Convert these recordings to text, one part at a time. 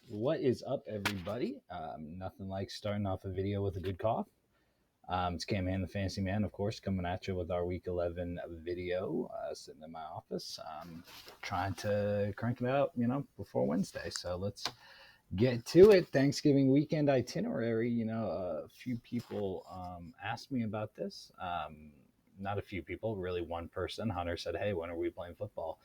What is up, everybody? Nothing like starting off a video with a good cough. It's Cam Man, the Fantasy Man, of course, coming at you with our Week 11 video, sitting in my office, trying to crank it out, before Wednesday. So let's get to it. Thanksgiving weekend itinerary. A few people asked me about this. Not a few people, really one person. Hunter said, "Hey, when are we playing football?"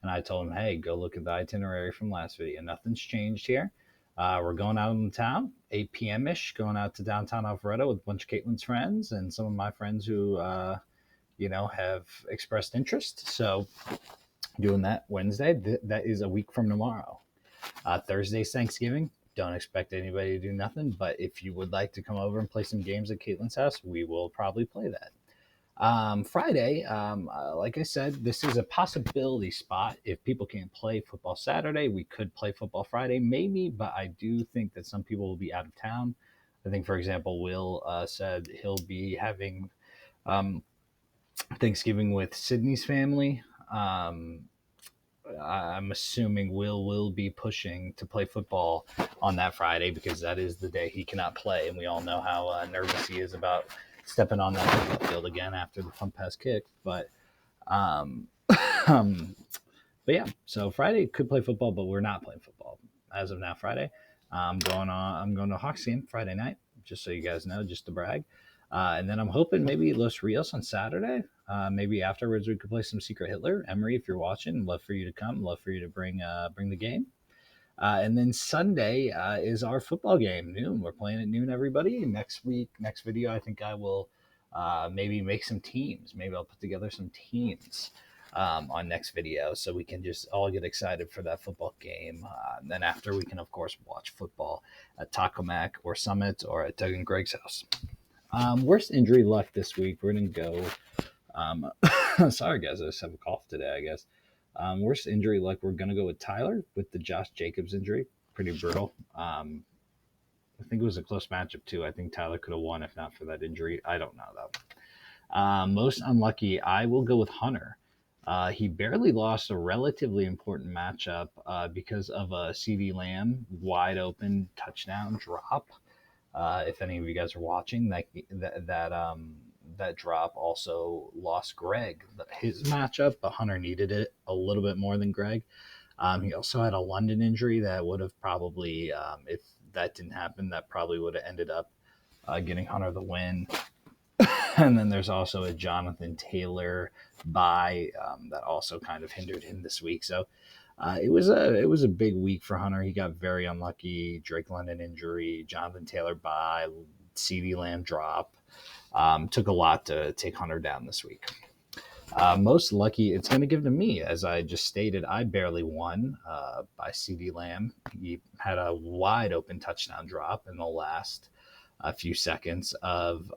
And I told him, "Hey, go look at the itinerary from last video. Nothing's changed here. We're going out in town, 8 p.m. ish, going out to downtown Alpharetta with a bunch of Caitlin's friends and some of my friends who, have expressed interest. So doing that Wednesday. That is a week from tomorrow. Thursday's Thanksgiving. Don't expect anybody to do nothing, but if you would like to come over and play some games at Caitlin's house, we will probably play that. Friday, like I said, this is a possibility spot. If people can't play football Saturday, we could play football Friday, maybe, but I do think that some people will be out of town. I think, for example, Will said he'll be having um, Thanksgiving with Sydney's family. I'm assuming Will be pushing to play football on that Friday because that is the day he cannot play, and we all know how nervous he is about stepping on that football field again after the punt pass kick. Um, um, but yeah, so Friday could play football, but we're not playing football as of now. Friday, I'm going to a Hawks game Friday night, just so you guys know, just to brag. And then I'm hoping maybe Los Rios on Saturday. Maybe afterwards we could play some Secret Hitler. Emery, if you're watching, love for you to come. Love for you to bring the game. And then Sunday is our football game. Noon. We're playing at noon. Everybody. Next week, next video, I think I will maybe make some teams. Maybe I'll put together some teams on next video so we can just all get excited for that football game. And then after, we can of course watch football at Taco Mac or Summit or at Doug and Greg's house. Worst injury luck this week. We're gonna go. Um, sorry guys, I just have a cough today. I guess. Worst injury luck. We're gonna go with Tyler with the Josh Jacobs injury. Pretty brutal. I think it was a close matchup too. I think Tyler could have won if not for that injury. I don't know though. Most unlucky. I will go with Hunter. He barely lost a relatively important matchup because of a CD Lamb wide open touchdown drop. If any of you guys are watching, that drop also lost Greg his matchup, but Hunter needed it a little bit more than Greg. He also had a London injury that would have probably, if that didn't happen, that probably would have ended up getting Hunter the win. And then there's also a Jonathan Taylor bye that also kind of hindered him this week. So it was a big week for Hunter. He got very unlucky. Drake London injury, Jonathan Taylor bye, CD Lamb drop. Took a lot to take Hunter down this week. Most lucky, it's going to give to me. As I just stated, I barely won by CD Lamb. He had a wide open touchdown drop in the last a few seconds of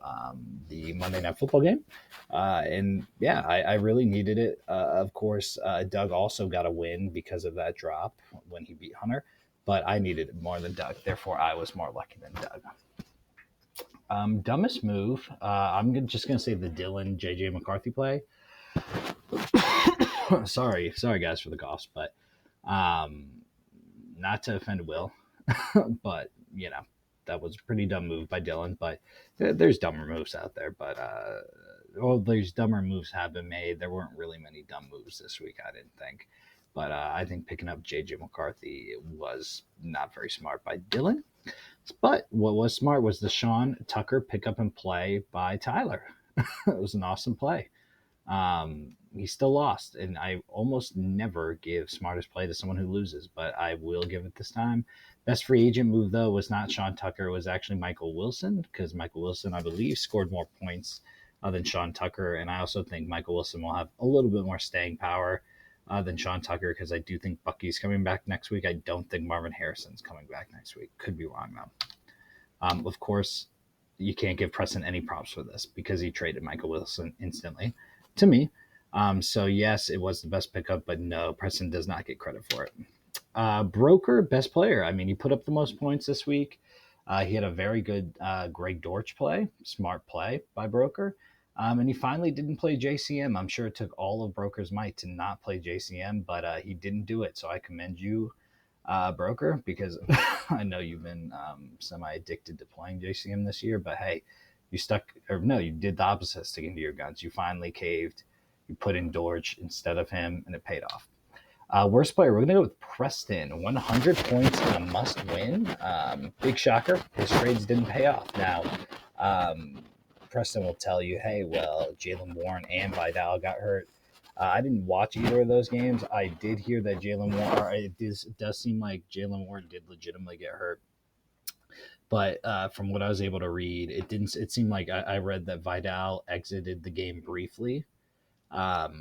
the Monday Night Football game. And yeah, I really needed it. Of course, Doug also got a win because of that drop when he beat Hunter, but I needed it more than Doug. Therefore, I was more lucky than Doug. Dumbest move. Just going to say the Dylan JJ McCarthy play. Sorry guys for the coughs, but um, not to offend Will, but that was a pretty dumb move by Dylan. But there's dumber moves out there. But there's dumber moves have been made. There weren't really many dumb moves this week, I didn't think. But I think picking up JJ McCarthy was not very smart by Dylan. But what was smart was the Sean Tucker pick up and play by Tyler. It was an awesome play. He still lost, and I almost never give smartest play to someone who loses, but I will give it this time. Best free agent move, though, was not Sean Tucker. It was actually Michael Wilson, because Michael Wilson, I believe, scored more points than Sean Tucker, and I also think Michael Wilson will have a little bit more staying power than Sean Tucker, because I do think Bucky's coming back next week. I don't think Marvin Harrison's coming back next week. Could be wrong, though. Of course, you can't give Preston any props for this because he traded Michael Wilson instantly to me. So yes, it was the best pickup, but no, Preston does not get credit for it. Broker, best player. I mean, he put up the most points this week. He had a very good Greg Dortch play, smart play by Broker. And he finally didn't play JCM. I'm sure it took all of Broker's might to not play JCM, but he didn't do it. So I commend you, broker, because I know you've been semi-addicted to playing JCM this year, but hey, you stuck, or no, you did the opposite, sticking to your guns. You finally caved. You put in Dortch instead of him, and it paid off. Worst player, we're going to go with Preston. 100 points in a must win. Big shocker. His trades didn't pay off. Now, Preston will tell you, hey, well, Jalen Warren and Vidal got hurt. I didn't watch either of those games. I did hear that Jalen Warren, it does seem like Jalen Warren did legitimately get hurt. But from what I was able to read, it didn't. It seemed like I read that Vidal exited the game briefly.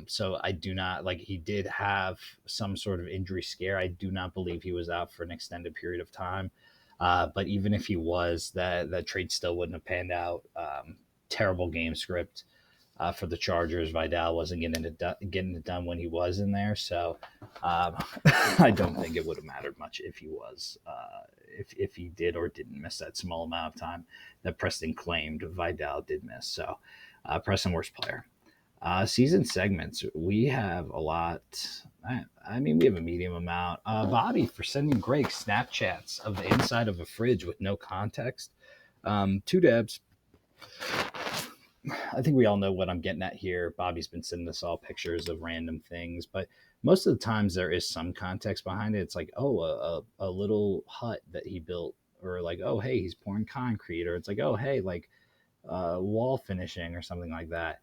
So I do not like he did have some sort of injury scare. I do not believe he was out for an extended period of time. But even if he was, that trade still wouldn't have panned out. Terrible game script for the Chargers. Vidal wasn't getting it done when he was in there, so I don't think it would have mattered much if he was, if he did or didn't miss that small amount of time that Preston claimed Vidal did miss. So Preston worst player. Season segments, we have a lot. I mean, we have a medium amount. Bobby for sending Greg Snapchats of the inside of a fridge with no context. 2 dabs. I think we all know what I'm getting at here. Bobby's been sending us all pictures of random things, but most of the times there is some context behind it. It's like, oh, a little hut that he built, or like, oh, hey, he's pouring concrete, or it's like, oh, hey, like wall finishing or something like that.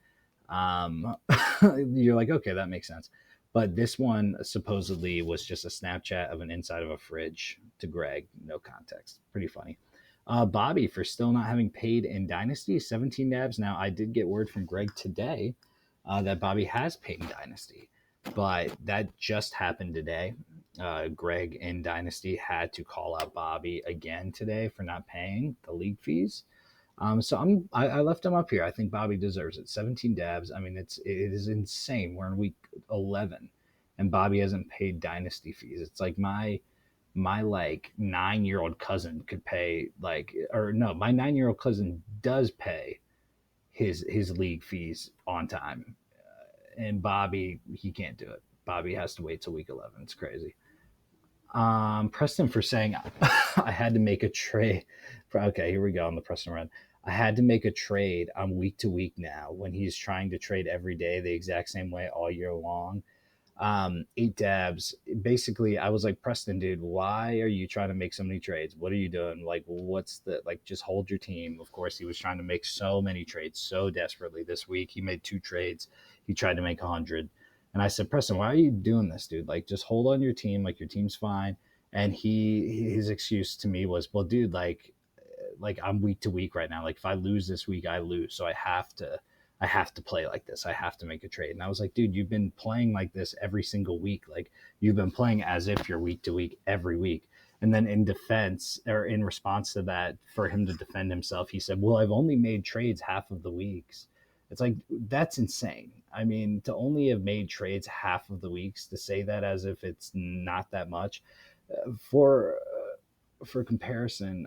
You're like, okay, that makes sense. But this one supposedly was just a Snapchat of an inside of a fridge to Greg, no context. Pretty funny. Bobby for still not having paid in Dynasty, 17 dabs. Now, I did get word from Greg today that Bobby has paid in Dynasty, but that just happened today. Greg in Dynasty had to call out Bobby again today for not paying the league fees. So I left him up here. I think Bobby deserves it. 17 dabs. I mean, it is insane. We're in week 11, and Bobby hasn't paid Dynasty fees. It's like my like 9-year-old cousin could pay like, or no, my 9-year-old cousin does pay his league fees on time, and Bobby, he can't do it. Bobby has to wait till week 11. It's crazy. Preston for saying I had to make a trade. Okay, here we go on the Preston run. I had to make a trade. I'm week to week now when he's trying to trade every day the exact same way all year long. 8 dabs. Basically, I was like, Preston, dude, why are you trying to make so many trades? What are you doing? Like, what's the, like, just hold your team. Of course, he was trying to make so many trades so desperately this week. He made 2 trades. He tried to make 100. And I said, Preston, why are you doing this, dude? Like, just hold on your team. Like, your team's fine. And his excuse to me was, well, dude, like I'm week to week right now. Like, if I lose this week, I lose. So I have to play like this. I have to make a trade. And I was like, dude, you've been playing like this every single week. Like, you've been playing as if you're week to week every week. And then in defense, or in response to that, for him to defend himself, he said, well, I've only made trades half of the weeks. It's like, that's insane. I mean, to only have made trades half of the weeks, to say that as if it's not that much. For comparison,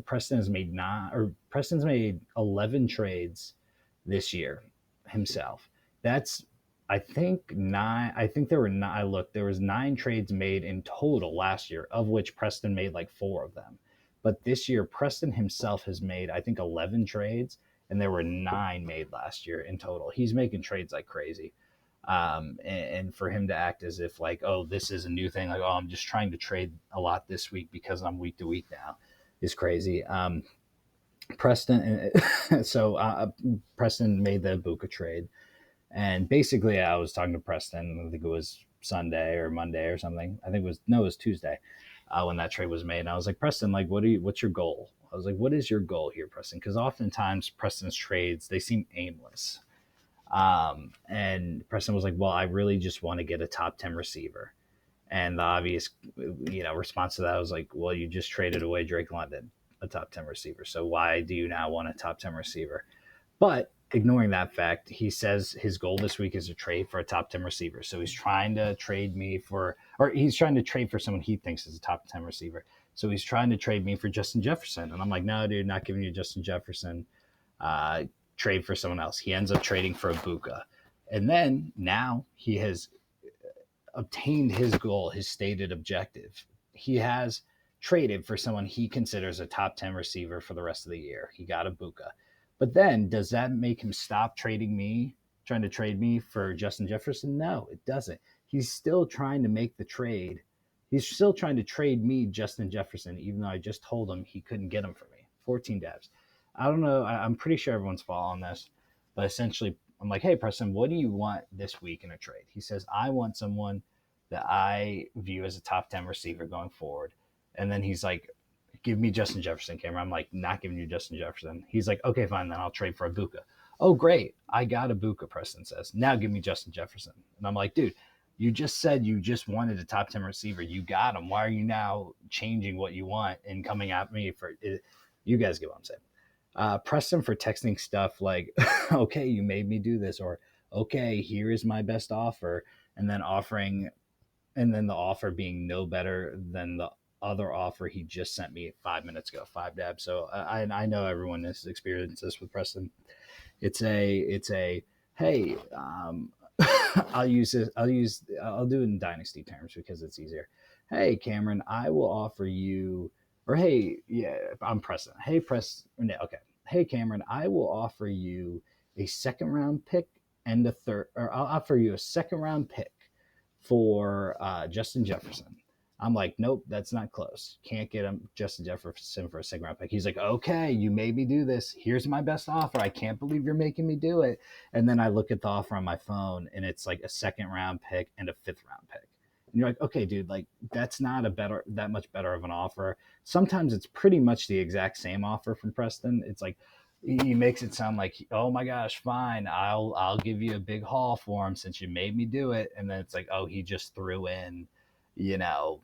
Preston's made 11 trades this year himself. That's, I think, 9. I think there were 9. I looked, there was 9 trades made in total last year, of which Preston made like 4 of them. But this year, Preston himself has made, I think, 11 trades, and there were 9 made last year in total. He's making trades like crazy. And for him to act as if like, oh, this is a new thing, like, oh, I'm just trying to trade a lot this week because I'm week to week now, is crazy. Preston, so Preston made the Ibuka trade, and basically I was talking to Preston. I think it was Sunday or Monday or something. I think it was Tuesday when that trade was made. And I was like, Preston, like, what's your goal? I was like, what is your goal here, Preston? Because oftentimes Preston's trades, they seem aimless. And Preston was like, well, I really just want to get a top 10 receiver. And the obvious, response to that was like, well, you just traded away Drake London, a top 10 receiver. So why do you now want a top 10 receiver? But ignoring that fact, he says his goal this week is to trade for a top 10 receiver. So he's trying to trade me for, or he's trying to trade for someone he thinks is a top 10 receiver. So he's trying to trade me for Justin Jefferson. And I'm like, no, dude, not giving you Justin Jefferson. Trade for someone else. He ends up trading for Ibuka. And then now he has obtained his goal, his stated objective. He has traded for someone he considers a top 10 receiver for the rest of the year. He got Ibuka. But then does that make him stop trying to trade me for Justin Jefferson? No, it doesn't. He's still trying to make the trade. He's still trying to trade me Justin Jefferson, even though I just told him he couldn't get him for me. 14 dabs. I don't know. I'm pretty sure everyone's following this, but essentially, I'm like, hey, Preston, what do you want this week in a trade? He says, I want someone that I view as a top 10 receiver going forward. And then he's like, give me Justin Jefferson, Cameron. I'm like, not giving you Justin Jefferson. He's like, okay, fine, then I'll trade for Ibuka. Oh, great. I got Ibuka, Preston says. Now give me Justin Jefferson. And I'm like, dude, you just said you just wanted a top 10 receiver. You got him. Why are you now changing what you want and coming at me for it? You guys get what I'm saying. Preston for texting stuff like, okay, you made me do this, or okay, here is my best offer. And then the offer being no better than the other offer he just sent me 5 minutes ago, 5 dabs. So I know everyone has experienced this with Preston. It's a hey, I'll do it in dynasty terms because it's easier. Hey, Cameron, I will offer you, or hey, yeah, I'm Preston. Hey, okay. Hey, Cameron, I will offer you a second round pick and a third, or I'll offer you a second round pick for Justin Jefferson. I'm like, nope, that's not close. Can't get him Justin Jefferson for a second round pick. He's like, okay, you made me do this. Here's my best offer. I can't believe you're making me do it. And then I look at the offer on my phone and it's like a second round pick and a fifth round pick. And you're like, okay, dude, like that's not that much better of an offer. Sometimes it's pretty much the exact same offer from Preston. It's like, he makes it sound like, oh my gosh, fine, I'll give you a big haul for him since you made me do it. And then it's like, oh, he just threw in, you know,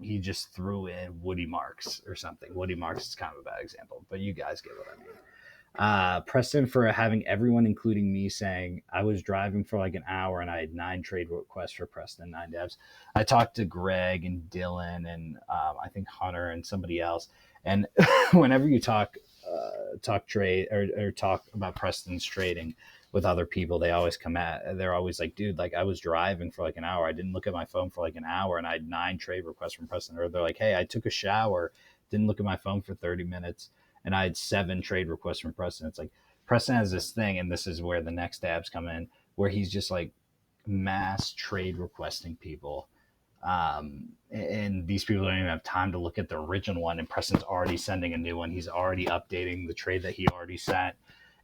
he just threw in Woody Marks or something. Woody Marks is kind of a bad example, but you guys get what I mean. Preston for having everyone, including me, saying I was driving for like an hour and I had 9 trade requests for Preston, 9 devs. I talked to Greg and Dylan and I think Hunter and somebody else. And whenever you talk trade or talk about Preston's trading with other people, they're always like, dude, like I was driving for like an hour. I didn't look at my phone for like an hour and I had 9 trade requests from Preston. Or they're like, hey, I took a shower, didn't look at my phone for 30 minutes and I had 7 trade requests from Preston. It's like Preston has this thing, and this is where the next dabs come in, where he's just like mass trade requesting people. And these people don't even have time to look at the original one, and Preston's already sending a new one. He's already updating the trade that he already sent.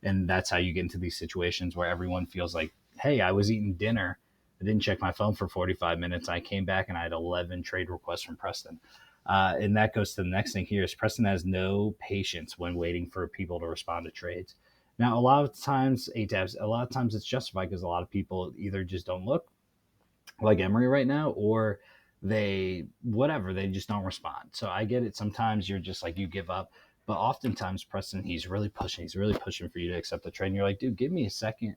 And that's how you get into these situations where everyone feels like, hey, I was eating dinner. I didn't check my phone for 45 minutes. I came back and I had 11 trade requests from Preston. And that goes to the next thing here is Preston has no patience when waiting for people to respond to trades. Now, a lot of times it's justified because a lot of people either just don't look, like Emery right now, or they just don't respond. So I get it. Sometimes you're just like, you give up, but oftentimes Preston, he's really pushing for you to accept the trade. And you're like, dude, give me a second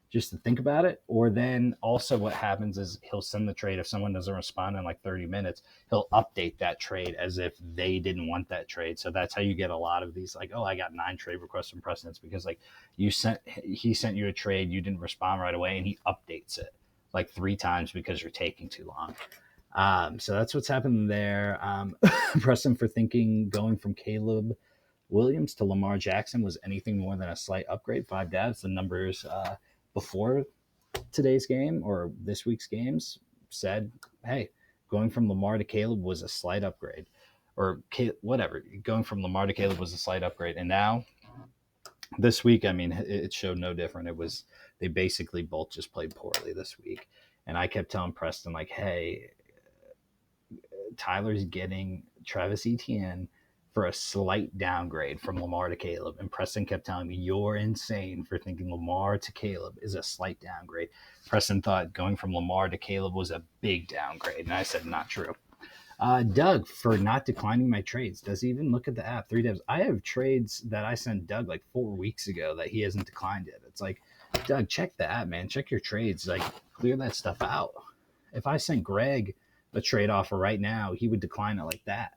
just to think about it. Or then also what happens is he'll send the trade. If someone doesn't respond in like 30 minutes, he'll update that trade as if they didn't want that trade. So that's how you get a lot of these, like, oh, I got 9 trade requests from Preston. It's because like he sent you a trade, you didn't respond right away, and he updates it like 3 times because you're taking too long. So that's what's happening there. Preston for thinking going from Caleb Williams to Lamar Jackson was anything more than a slight upgrade. 5 dabs. The numbers before today's game or this week's games said, hey, going from Lamar to Caleb was a slight upgrade, or whatever. Going from Lamar to Caleb was a slight upgrade. And now this week, I mean, it showed no different. They basically both just played poorly this week. And I kept telling Preston, like, hey, Tyler's getting Travis Etienne for a slight downgrade from Lamar to Caleb. And Preston kept telling me, you're insane for thinking Lamar to Caleb is a slight downgrade. Preston thought going from Lamar to Caleb was a big downgrade. And I said, not true. Doug for not declining my trades. Does he even look at the app? 3 devs. I have trades that I sent Doug like 4 weeks ago that he hasn't declined yet. It's like, Doug, check the app, man. Check your trades. Like, clear that stuff out. If I sent Greg a trade offer right now, he would decline it like that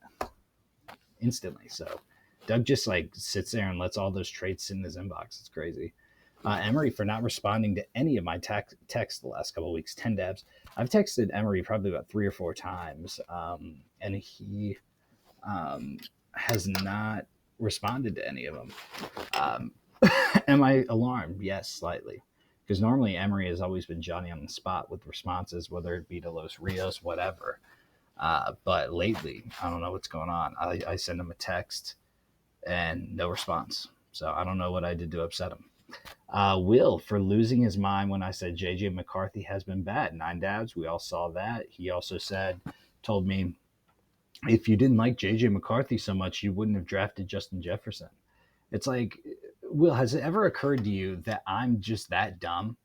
instantly. So Doug just like sits there and lets all those trades sit in his inbox. It's crazy. Emery for not responding to any of my texts the last couple of weeks. 10 dabs. I've texted Emery probably about 3 or 4 times, and he um, has not responded to any of them. Um, am I alarmed? Yes, slightly. Because normally Emery has always been Johnny on the spot with responses, whether it be to Los Rios, whatever. But lately, I don't know what's going on. I send him a text and no response. So I don't know what I did to upset him. Will for losing his mind when I said JJ McCarthy has been bad. 9 dabs. We all saw that. He also told me, if you didn't like JJ McCarthy so much, you wouldn't have drafted Justin Jefferson. It's like, Will, has it ever occurred to you that I'm just that dumb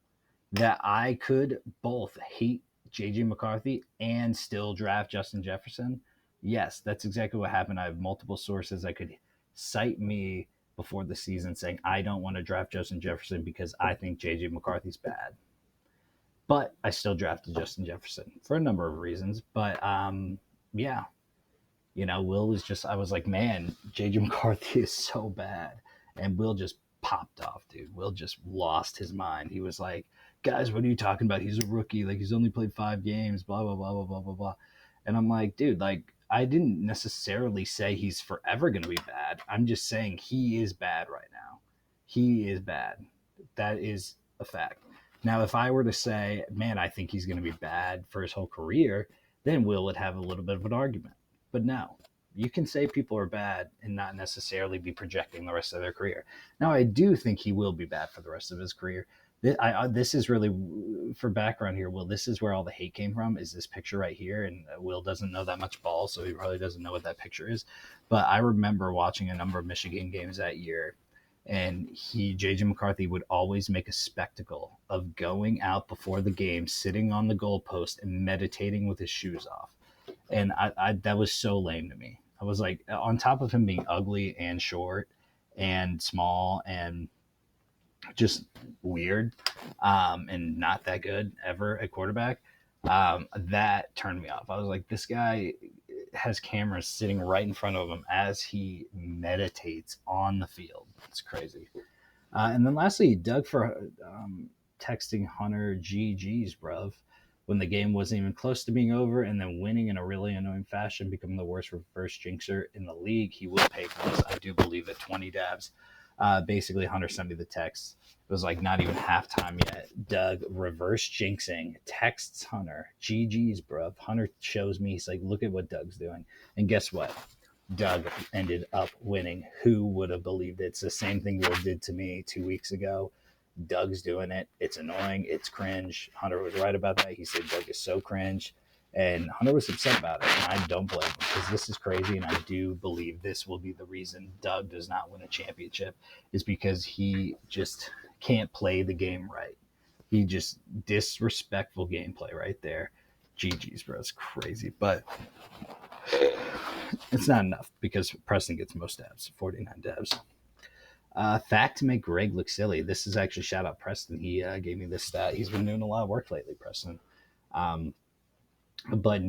that I could both hate JJ McCarthy and still draft Justin Jefferson? Yes, that's exactly what happened. I have multiple sources that could cite me before the season saying I don't want to draft Justin Jefferson because I think JJ McCarthy's bad. But I still drafted Justin Jefferson for a number of reasons. But yeah, Will was just, I was like, man, JJ McCarthy is so bad. And Will just popped off, dude. Will just lost his mind. He was like, guys, what are you talking about? He's a rookie. Like, he's only played 5 games, blah, blah, blah, blah, blah, blah, blah. And I'm like, dude, like, I didn't necessarily say he's forever going to be bad. I'm just saying he is bad right now. He is bad. That is a fact. Now, if I were to say, man, I think he's going to be bad for his whole career, then Will would have a little bit of an argument. But no, you can say people are bad and not necessarily be projecting the rest of their career. Now, I do think he will be bad for the rest of his career. This is really, for background here, Will, this is where all the hate came from, is this picture right here. And Will doesn't know that much ball, so he probably doesn't know what that picture is. But I remember watching a number of Michigan games that year, and JJ McCarthy would always make a spectacle of going out before the game, sitting on the goalpost and meditating with his shoes off. And I that was so lame to me. I was like, on top of him being ugly and short and small and just weird, and not that good ever at quarterback, that turned me off. I was like, this guy has cameras sitting right in front of him as he meditates on the field. It's crazy. And then lastly, Doug for texting Hunter GG's, bruv, when the game wasn't even close to being over, and then winning in a really annoying fashion, becoming the worst reverse jinxer in the league. He will pay for this. I do believe it. 20 dabs. Basically, Hunter sent me the text. It was like not even halftime yet. Doug reverse jinxing texts Hunter. GG's, bruv. Hunter shows me. He's like, look at what Doug's doing. And guess what? Doug ended up winning. Who would have believed it? It's the same thing Will did to me 2 weeks ago. Doug's doing it. It's annoying. It's cringe. Hunter was right about that. He said Doug is so cringe. And Hunter was upset about it. And I don't blame him, because this is crazy. And I do believe this will be the reason Doug does not win a championship, is because he just can't play the game right. He just disrespectful gameplay right there. GG's, bro. It's crazy. But it's not enough, because Preston gets most dabs, 49 dabs. Fact to make Greg look silly. This is actually shout out Preston. He gave me this stat. He's been doing a lot of work lately, Preston. But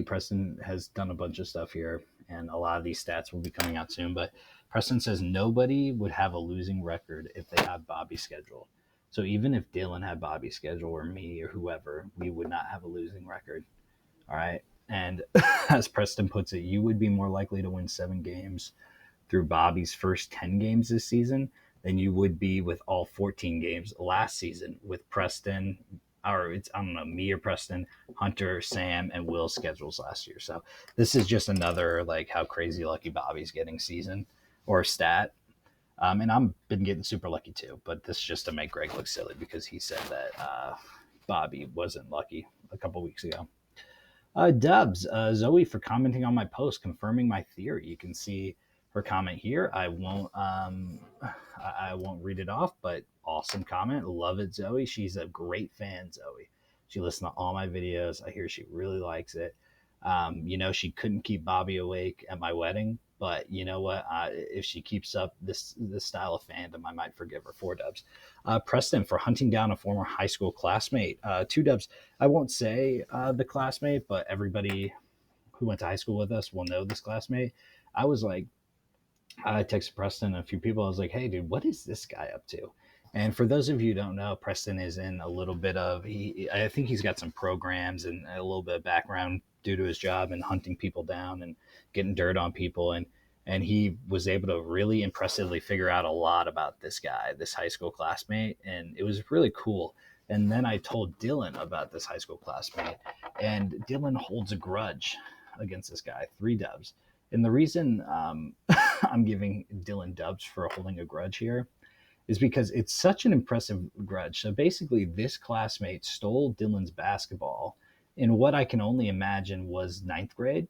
Preston has done a bunch of stuff here, and a lot of these stats will be coming out soon. But Preston says nobody would have a losing record if they had Bobby's schedule. So even if Dylan had Bobby's schedule, or me, or whoever, we would not have a losing record. All right. And as Preston puts it, you would be more likely to win 7 games through Bobby's first 10 games this season than you would be with all 14 games last season with Preston, or it's, I don't know, me or Preston, Hunter, Sam, and Will's schedules last year. So this is just another, like, how crazy lucky Bobby's getting season or stat. And I've been getting super lucky too, but this is just to make Greg look silly, because he said that Bobby wasn't lucky a couple weeks ago. Dubs, Zoe for commenting on my post, confirming my theory. You can see her comment here. I won't read it off, but awesome comment. Love it, Zoe. She's a great fan, Zoe. She listens to all my videos. I hear she really likes it. She couldn't keep Bobby awake at my wedding, but you know what? If she keeps up this style of fandom, I might forgive her. 4 dubs. Preston for hunting down a former high school classmate. 2 dubs. I won't say the classmate, but everybody who went to high school with us will know this classmate. I texted Preston and a few people. I was like, hey, dude, what is this guy up to? And for those of you who don't know, Preston is in a little bit of I think he's got some programs and a little bit of background due to his job and hunting people down and getting dirt on people, and he was able to really impressively figure out a lot about this guy, this high school classmate, and it was really cool. And then I told Dylan about this high school classmate, and Dylan holds a grudge against this guy, 3 dubs. And the reason I'm giving Dylan dubs for holding a grudge here is because it's such an impressive grudge. So basically, this classmate stole Dylan's basketball in what I can only imagine was ninth grade.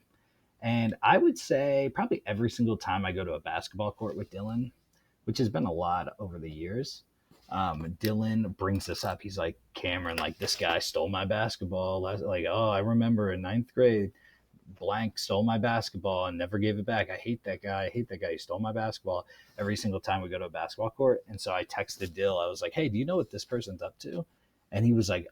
And I would say probably every single time I go to a basketball court with Dylan, which has been a lot over the years, Dylan brings this up. He's like, Cameron, like this guy stole my basketball. Like, oh, I remember in ninth grade, blank stole my basketball and never gave it back. I hate that guy. I hate that guy. He stole my basketball every single time we go to a basketball court. And so I texted Dill. I was like, hey, do you know what this person's up to? And he was like,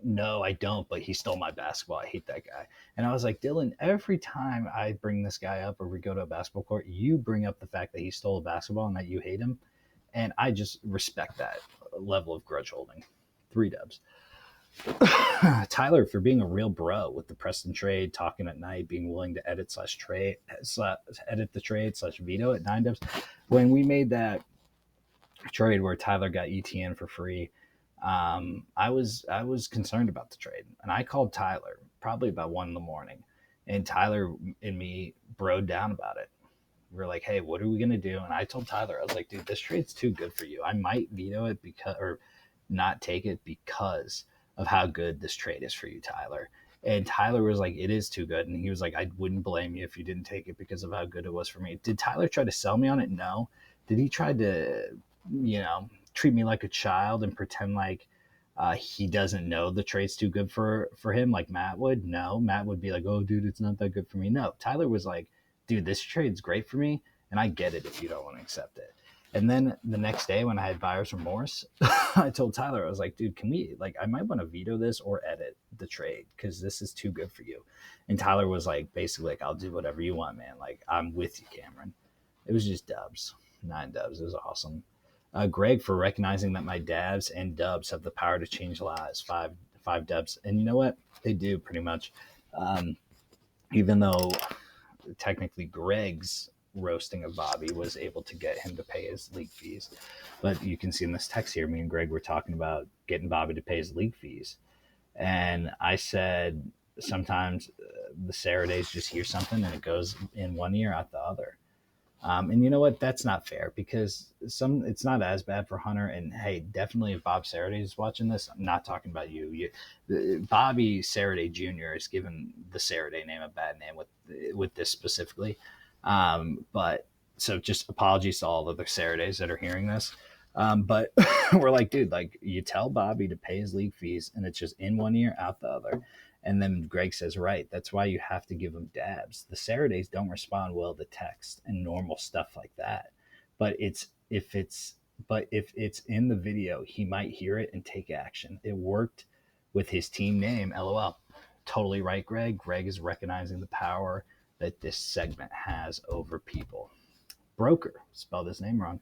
no, I don't, but he stole my basketball. I hate that guy. And I was like, Dylan, every time I bring this guy up or we go to a basketball court, you bring up the fact that he stole a basketball and that you hate him. And I just respect that level of grudge holding. 3 dubs. Tyler for being a real bro with the Preston trade, talking at night, being willing to edit the trade slash veto at 9 dubs. When we made that trade where Tyler got ETN for free, I was concerned about the trade, and I called Tyler probably about 1 in the morning, and Tyler and me broed down about it. We're like, hey, what are we gonna do? And I told Tyler, I was like, dude, this trade's too good for you. I might veto it because or not take it because of how good this trade is for you, Tyler. And Tyler was like, it is too good. And he was like, I wouldn't blame you if you didn't take it because of how good it was for me. Did Tyler try to sell me on it? No. Did he try to, treat me like a child and pretend like he doesn't know the trade's too good for him like Matt would? No. Matt would be like, oh, dude, it's not that good for me. No. Tyler was like, dude, this trade's great for me, and I get it if you don't want to accept it. And then the next day when I had buyer's remorse, I told Tyler, I was like, dude, I might want to veto this or edit the trade because this is too good for you. And Tyler was like, basically, like, I'll do whatever you want, man. Like, I'm with you, Cameron. It was just dubs, 9 dubs. It was awesome. Greg for recognizing that my dabs and dubs have the power to change lives. Five dubs. And you know what? They do pretty much. Um, Even though technically Greg's roasting of Bobby was able to get him to pay his league fees. But you can see in this text here, me and Greg were talking about getting Bobby to pay his league fees. And I said sometimes the Saturdays just hear something and it goes in one ear out the other. And you know what? That's not fair because it's not as bad for Hunter. And hey, definitely if Bob Saturday is watching this, I'm not talking about you. Bobby Saturday Jr. is given the Saturday name a bad name with this specifically. But so just apologies to all the other Saturdays that are hearing this. But we're like, dude, like you tell Bobby to pay his league fees and it's just in one ear, out the other. And then Greg says, right, that's why you have to give them dabs. The Saturdays don't respond well to text and normal stuff like that. But if it's in the video, he might hear it and take action. It worked with his team name, LOL. Totally right, Greg. Greg is recognizing the power that this segment has over people. Broker, spelled his name wrong,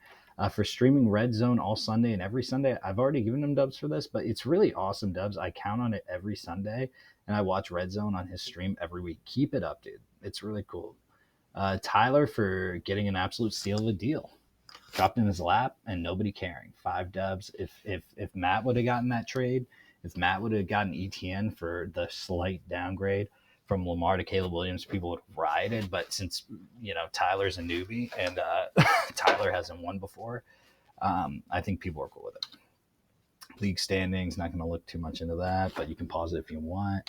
for streaming Red Zone all Sunday and every Sunday. I've already given him dubs for this, but it's really awesome dubs. I count on it every Sunday, and I watch Red Zone on his stream every week. Keep it up, dude. It's really cool. Tyler for getting an absolute steal of a deal. Dropped in his lap and nobody caring. 5 dubs. If Matt would have gotten that trade, if Matt would have gotten ETN for the slight downgrade from Lamar to Caleb Williams, people would have rioted. But since Tyler's a newbie and Tyler hasn't won before, I think people are cool with it. League standings, not going to look too much into that, but you can pause it if you want.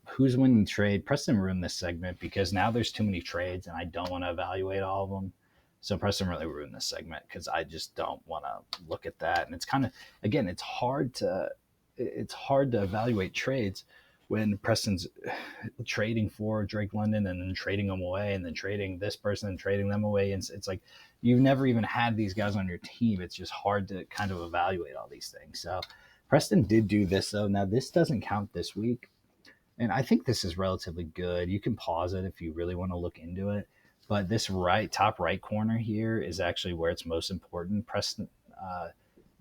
Who's winning trade? Preston ruined this segment because now there's too many trades and I don't want to evaluate all of them. So Preston really ruined this segment because I just don't want to look at that. And it's kind of, again, it's hard to evaluate trades when Preston's trading for Drake London and then trading them away and then trading this person and trading them away. And it's like you've never even had these guys on your team. It's just hard to kind of evaluate all these things. So Preston did do this, though. Now, this doesn't count this week. And I think this is relatively good. You can pause it if you really want to look into it. But this top right corner here is actually where it's most important. Preston,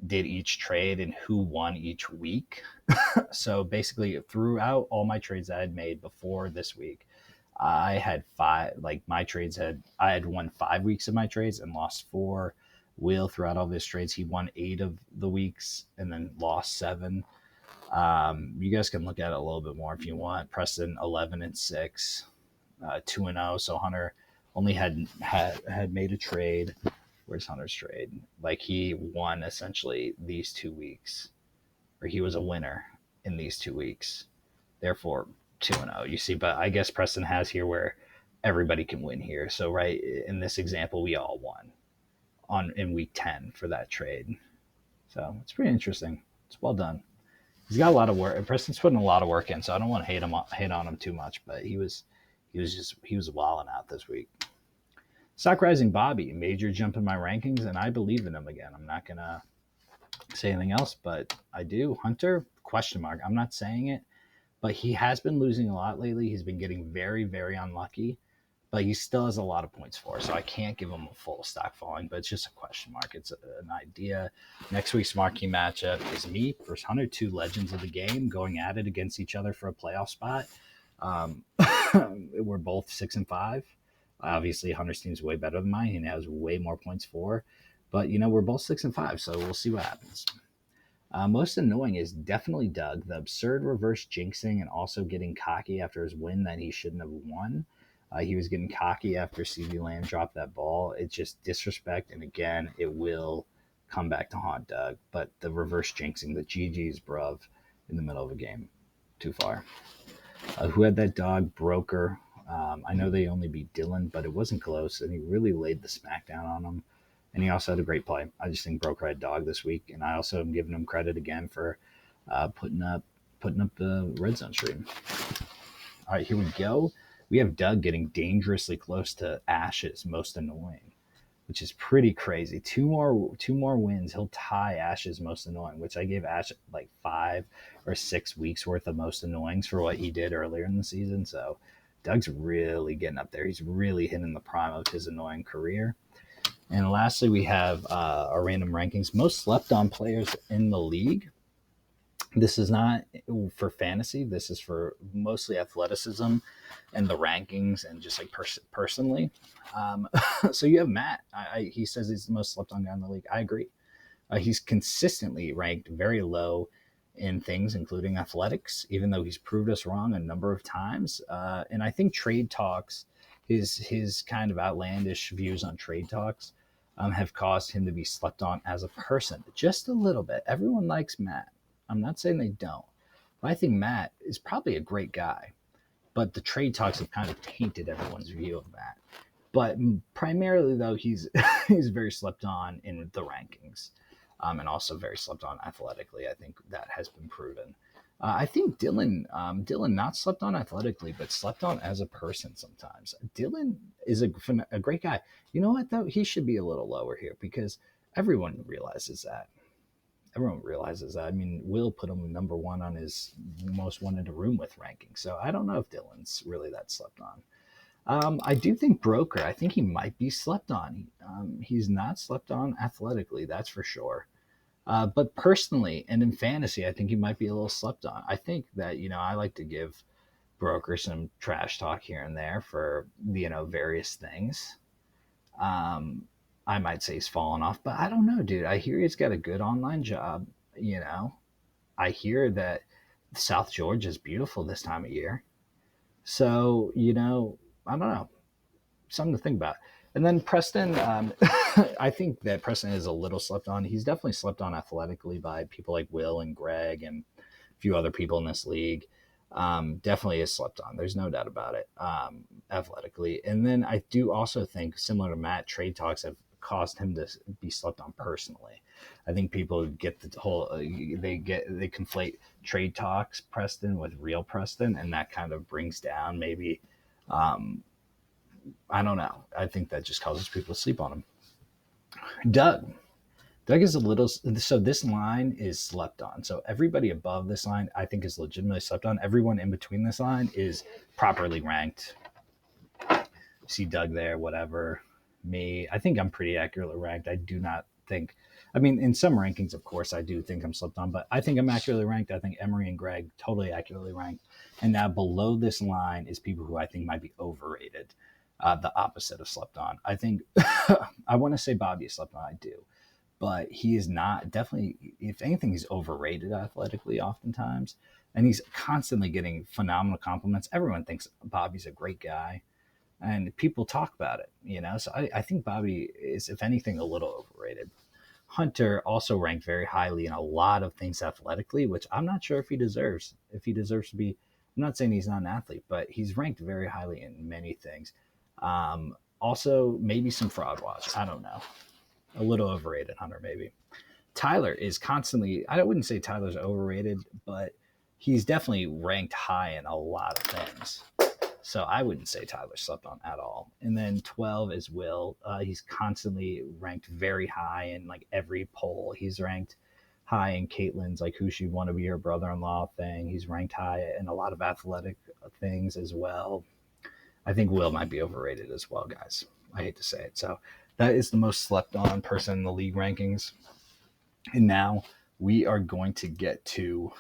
did each trade and who won each week. So basically, throughout all my trades I had made before this week, I had five, like my trades I had won 5 weeks of my trades and lost four. Will, throughout all his trades, he won 8 of the weeks and then lost 7. You guys can look at it a little bit more if you want. Preston 11-6, 2-0. So Hunter only had made a trade. Where's Hunter's trade? Like he won essentially these 2 weeks, or he was a winner in these 2 weeks. Therefore, 2-0. You see, but I guess Preston has here where everybody can win here. So right in this example, we all won in week 10 for that trade. So it's pretty interesting. It's well done. He's got a lot of work. Preston's putting a lot of work in, so I don't want to hate on him too much. But he was wilding out this week. Stock Rising Bobby, major jump in my rankings, and I believe in him again. I'm not gonna say anything else, but I do. Hunter, question mark. I'm not saying it, but he has been losing a lot lately. He's been getting very, very unlucky, but he still has a lot of points for, so I can't give him a full stock falling, but it's just a question mark. It's an idea. Next week's marquee matchup is me versus Hunter, 2 legends of the game going at it against each other for a playoff spot. We're both 6-5. Obviously, Hunter's team's way better than mine. He has way more points for, but we're both 6-5, so we'll see what happens. Most annoying is definitely Doug. The absurd reverse jinxing and also getting cocky after his win that he shouldn't have won. He was getting cocky after CV Lamb dropped that ball. It's just disrespect, and again, it will come back to haunt Doug. But the reverse jinxing, the GG's, bruv, in the middle of a game, too far. Who had that dog? Broker. I know they only beat Dylan, but it wasn't close, and he really laid the smackdown on him. And he also had a great play. I just think Broker had dog this week, and I also am giving him credit again for putting up the red zone stream. All right, here we go. We have Doug getting dangerously close to Ash's most annoying, which is pretty crazy. Two more wins, he'll tie Ash's most annoying, which I gave Ash like 5 or 6 weeks worth of most annoyings for what he did earlier in the season. So Doug's really getting up there. He's really hitting the prime of his annoying career. And lastly, we have our random rankings. Most slept on players in the league. This is not for fantasy. This is for mostly athleticism and the rankings and just like personally. So you have Matt. He says he's the most slept on guy in the league. I agree. He's consistently ranked very low in things, including athletics, even though he's proved us wrong a number of times. And I think Trade Talks, his kind of outlandish views on Trade Talks, have caused him to be slept on as a person just a little bit. Everyone likes Matt. I'm not saying they don't, but I think Matt is probably a great guy. But the Trade Talks have kind of tainted everyone's view of Matt. But primarily, though, he's very slept on in the rankings, and also very slept on athletically. I think that has been proven. I think Dylan not slept on athletically, but slept on as a person sometimes. Dylan is a great guy. You know what, though? He should be a little lower here because everyone realizes that. I mean, Will put him number 1 on his most wanted to room with ranking. So I don't know if Dylan's really that slept on. I do think Broker, I think he might be slept on. He's not slept on athletically, that's for sure. But personally and in fantasy, I think he might be a little slept on. I think that, I like to give Broker some trash talk here and there for, various things. I might say he's fallen off, but I don't know, dude. I hear he's got a good online job. I hear that South Georgia is beautiful this time of year. So, I don't know. Something to think about. And then Preston, I think that Preston is a little slept on. He's definitely slept on athletically by people like Will and Greg and a few other people in this league. Definitely is slept on. There's no doubt about it, athletically. And then I do also think, similar to Matt, Trade Talks have caused him to be slept on personally. I think people get the whole they conflate Trade Talks Preston with real Preston, and that kind of brings down maybe I don't know. I think that just causes people to sleep on him. Doug is a little, so this line is slept on. So everybody above this line, I think, is legitimately slept on. Everyone in between this line is properly ranked. See Doug there, whatever. Me, I think I'm pretty accurately ranked. I do not think, I mean, in some rankings, of course, I do think I'm slept on, but I think I'm accurately ranked. I think Emery and Greg totally accurately ranked. And now below this line is people who I think might be overrated. The opposite of slept on. I think I want to say Bobby is slept on. I do, but he is not, definitely. If anything, he's overrated athletically oftentimes, and he's constantly getting phenomenal compliments. Everyone thinks Bobby's a great guy, and people talk about it. So I think Bobby is, if anything, a little overrated. Hunter also ranked very highly in a lot of things athletically, which I'm not sure if he deserves. If he deserves to be, I'm not saying he's not an athlete, but he's ranked very highly in many things. Also, maybe some fraud watch. I don't know. A little overrated, Hunter, maybe. Tyler is constantly, I wouldn't say Tyler's overrated, but he's definitely ranked high in a lot of things. So I wouldn't say Tyler slept on at all. And then 12 is Will. He's constantly ranked very high in like every poll. He's ranked high in Caitlin's like who she want to be her brother-in-law thing. He's ranked high in a lot of athletic things as well. I think Will might be overrated as well, guys. I hate to say it. So that is the most slept on person in the league rankings. And now we are going to get to,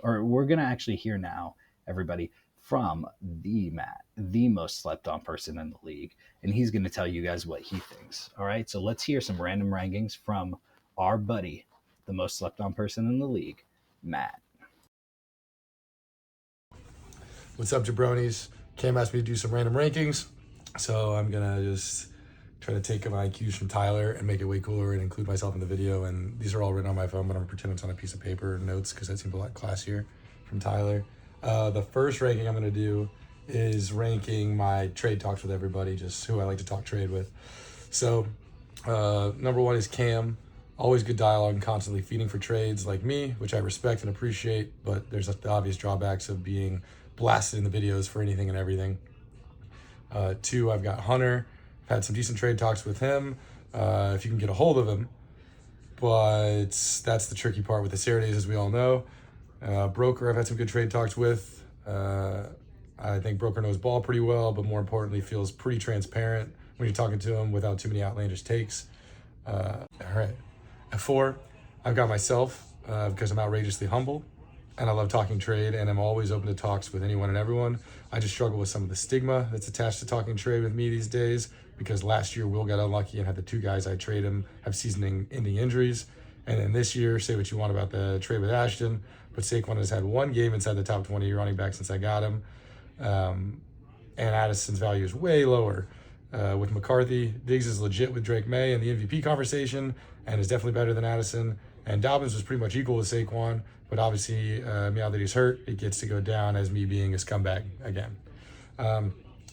or we're going to actually hear now, everybody, from the Matt, the most slept on person in the league. And he's going to tell you guys what he thinks. All right. So let's hear some random rankings from our buddy, the most slept on person in the league, Matt. What's up, jabronis? Cam asked me to do some random rankings, so I'm gonna just try to take my cues from Tyler and make it way cooler and include myself in the video. And these are all written on my phone, but I'm pretending it's on a piece of paper and notes because that seems a lot classier from Tyler. The first ranking I'm gonna do is ranking my trade talks with everybody, just who I like to talk trade with. So number one is Cam. Always good dialogue and constantly feeding for trades like me, which I respect and appreciate, but there's the obvious drawbacks of being blasted in the videos for anything and everything. Two, I've got Hunter. I've had some decent trade talks with him, if you can get a hold of him. But that's the tricky part with the Saturdays, as we all know. Broker, I've had some good trade talks with. I think Broker knows ball pretty well, but more importantly, feels pretty transparent when you're talking to him without too many outlandish takes. All right. At 4, I've got myself, because I'm outrageously humble. And I love talking trade, and I'm always open to talks with anyone and everyone. I just struggle with some of the stigma that's attached to talking trade with me these days, because last year Will got unlucky and had the 2 guys I trade him have season-ending injuries. And then this year, say what you want about the trade with Ashton, but Saquon has had 1 game inside the top 20 running back since I got him. And Addison's value is way lower. With McCarthy, Diggs is legit with Drake May in the MVP conversation and is definitely better than Addison. And Dobbins was pretty much equal with Saquon, but obviously now that he's hurt, it gets to go down as me being a scumbag again.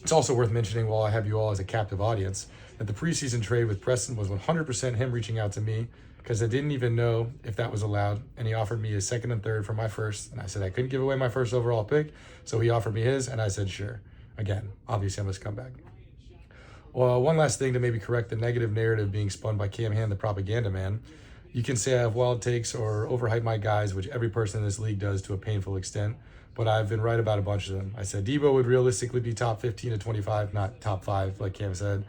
It's also worth mentioning, while I have you all as a captive audience, that the preseason trade with Preston was 100% him reaching out to me, because I didn't even know if that was allowed, and he offered me his 2nd and 3rd for my 1st, and I said I couldn't give away my 1st overall pick, so he offered me his, and I said sure. Again, obviously I'm a scumbag. Well, one last thing to maybe correct the negative narrative being spun by Cam Hand, the propaganda man. You can say I have wild takes or overhype my guys, which every person in this league does to a painful extent, but I've been right about a bunch of them. I said Debo would realistically be top 15 to 25, not top 5, like Cam said,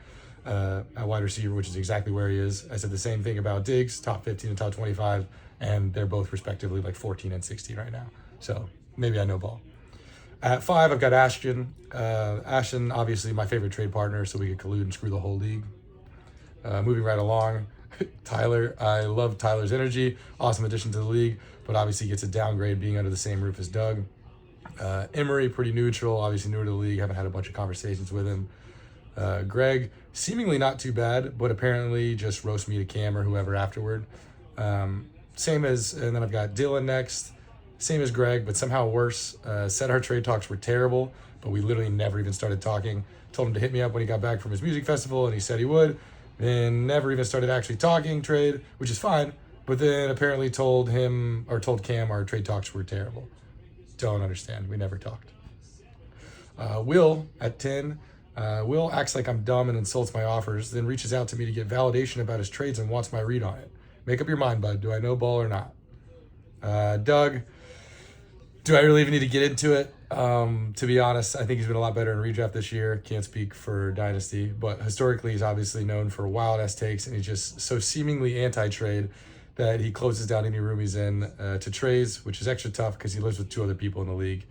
at wide receiver, which is exactly where he is. I said the same thing about Diggs, top 15 to top 25, and they're both respectively like 14 and 16 right now. So maybe I know ball. At 5, I've got Ashton. Ashton, obviously my favorite trade partner, so we could collude and screw the whole league. Moving right along, Tyler. I love Tyler's energy. Awesome addition to the league, but obviously gets a downgrade being under the same roof as Doug. Emery, pretty neutral, obviously newer to the league. Haven't had a bunch of conversations with him. Greg, seemingly not too bad, but apparently just roast me to Cam or whoever afterward. And then I've got Dylan next. Same as Greg, but somehow worse. Said our trade talks were terrible, but we literally never even started talking. Told him to hit me up when he got back from his music festival, and he said he would. Then never even started actually talking trade, which is fine. But then apparently told Cam our trade talks were terrible. Don't understand. We never talked. Will at 10. Will acts like I'm dumb and insults my offers, then reaches out to me to get validation about his trades and wants my read on it. Make up your mind, bud. Do I know ball or not? Doug. Do I really even need to get into it? To be honest, I think he's been a lot better in redraft this year. Can't speak for Dynasty, but historically he's obviously known for wild ass takes, and he's just so seemingly anti-trade that he closes down any room he's in to trades, which is extra tough because he lives with 2 other people in the league.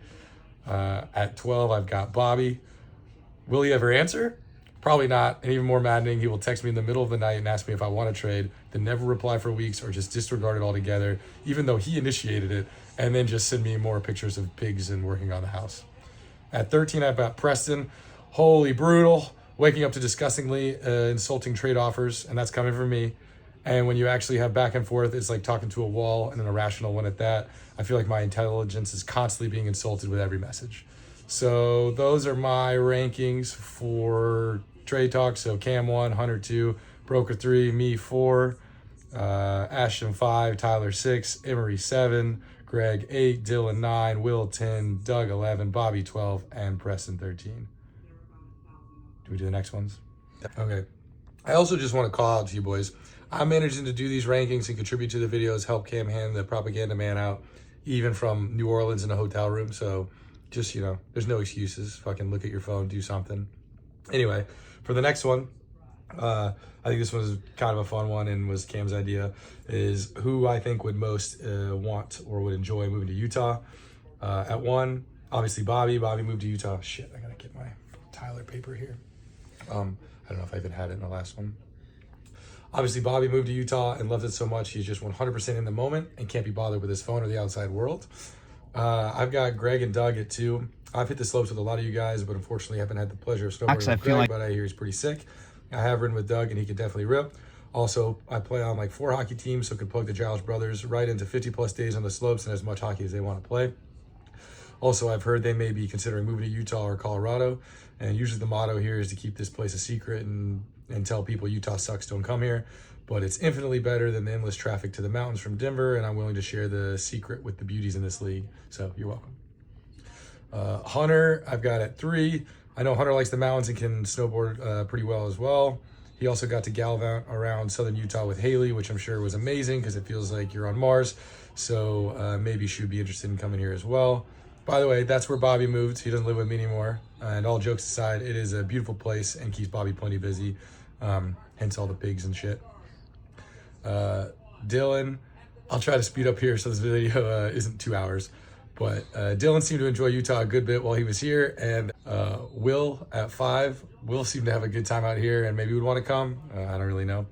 At 12, I've got Bobby. Will he ever answer? Probably not. And even more maddening, he will text me in the middle of the night and ask me if I want to trade, then never reply for weeks or just disregard it altogether, even though he initiated it, and then just send me more pictures of pigs and working on the house. At 13, I've got Preston. Holy brutal. Waking up to disgustingly insulting trade offers, and that's coming from me. And when you actually have back and forth, it's like talking to a wall, and an irrational one at that. I feel like my intelligence is constantly being insulted with every message. So those are my rankings for trade talk. So Cam 1, Hunter 2, Broker 3, me 4, Ashton 5, Tyler 6, Emery 7, Greg 8, Dylan 9, Will 10, Doug 11, Bobby 12, and Preston 13. Do we do the next ones? Okay. I also just want to call out to you boys. I'm managing to do these rankings and contribute to the videos, help Cam hand the propaganda man out, even from New Orleans in a hotel room. So just, you know, there's no excuses. Fucking look at your phone, do something. Anyway, for the next one, I think this was kind of a fun one and was Cam's idea, is who I think would most want or would enjoy moving to Utah. At 1, obviously Bobby. Bobby moved to Utah. Shit, I gotta get my Tyler paper here. I don't know if I even had it in the last one. Obviously, Bobby moved to Utah and loved it so much he's just 100% in the moment and can't be bothered with his phone or the outside world. I've got Greg and Doug at 2. I've hit the slopes with a lot of you guys, but unfortunately haven't had the pleasure of snowboarding with Greg, but I hear he's pretty sick. I have ridden with Doug, and he can definitely rip. Also, I play on like 4 hockey teams, so could plug the Giles brothers right into 50-plus days on the slopes and as much hockey as they want to play. Also, I've heard they may be considering moving to Utah or Colorado, and usually the motto here is to keep this place a secret and tell people Utah sucks, don't come here. But it's infinitely better than the endless traffic to the mountains from Denver, and I'm willing to share the secret with the beauties in this league. So you're welcome. Hunter, I've got at 3. I know Hunter likes the mountains and can snowboard pretty well as well. He also got to gallivant around southern Utah with Haley, which I'm sure was amazing because it feels like you're on Mars. So maybe she would be interested in coming here as well. By the way, that's where Bobby moved. He doesn't live with me anymore. And all jokes aside, it is a beautiful place and keeps Bobby plenty busy. Hence all the pigs and shit. Dylan, I'll try to speed up here so this video isn't 2 hours. But Dylan seemed to enjoy Utah a good bit while he was here. And Will at 5. Will seemed to have a good time out here and maybe would want to come. I don't really know.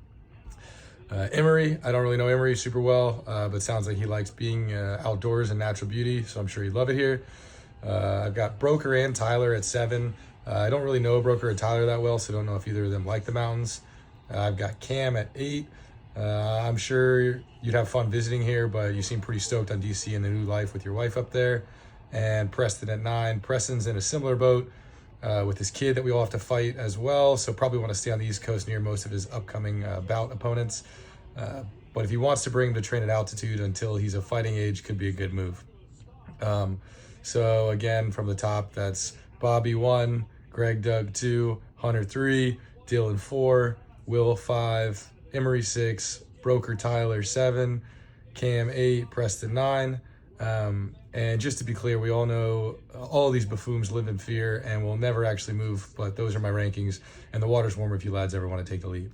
Emery, I don't really know Emery super well, but sounds like he likes being outdoors and natural beauty, so I'm sure he'd love it here. I've got Broker and Tyler at 7. I don't really know Broker or Tyler that well, so don't know if either of them like the mountains. I've got Cam at 8. I'm sure you'd have fun visiting here, but you seem pretty stoked on DC and the new life with your wife up there. And Preston at 9. Preston's in a similar boat with his kid that we all have to fight as well, so probably want to stay on the East Coast near most of his upcoming bout opponents. But if he wants to bring him to train at altitude until he's of fighting age, could be a good move. So again, from the top, that's Bobby 1, Greg Doug 2, Hunter 3, Dylan 4, Will 5, Emery 6, Broker Tyler 7, Cam 8, Preston 9. And just to be clear, we all know all these buffoons live in fear and will never actually move, but those are my rankings, and the water's warmer if you lads ever want to take the lead.